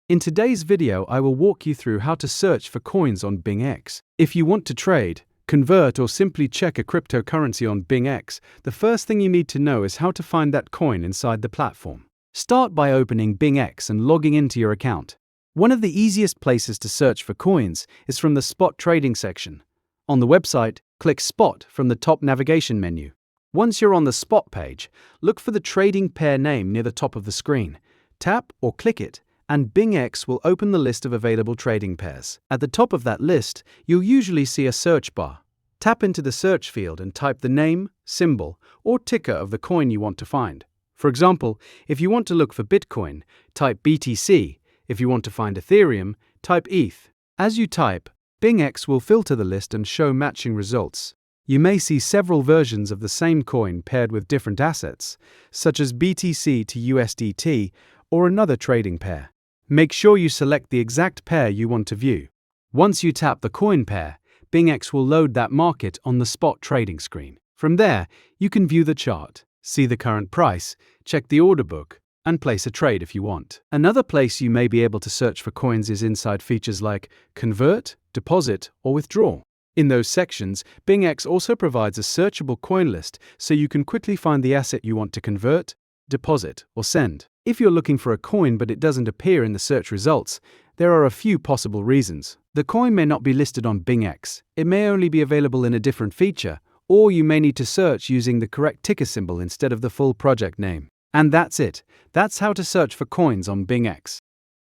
In today's video, I will walk you through how to search for coins on BingX. If you want to trade, convert, or simply check a cryptocurrency on BingX, the first thing you need to know is how to find that coin inside the platform. Start by opening BingX and logging into your account. One of the easiest places to search for coins is from the Spot Trading section. On the website, click Spot from the top navigation menu. Once you're on the Spot page, look for the trading pair name near the top of the screen. Tap or click it, and BingX will open the list of available trading pairs. At the top of that list, you'll usually see a search bar. Tap into the search field and type the name, symbol, or ticker of the coin you want to find. For example, if you want to look for Bitcoin, type BTC. If you want to find Ethereum, type ETH. As you type, BingX will filter the list and show matching results. You may see several versions of the same coin paired with different assets, such as BTC to USDT or another trading pair. Make sure you select the exact pair you want to view. Once you tap the coin pair, BingX will load that market on the Spot Trading screen. From there, you can view the chart, see the current price, check the order book, and place a trade if you want. Another place you may be able to search for coins is inside features like convert, deposit, or withdraw. In those sections, BingX also provides a searchable coin list so you can quickly find the asset you want to convert, deposit, or send. If you're looking for a coin but it doesn't appear in the search results, there are a few possible reasons. The coin may not be listed on BingX, it may only be available in a different feature, or you may need to search using the correct ticker symbol instead of the full project name. And that's it. That's how to search for coins on BingX.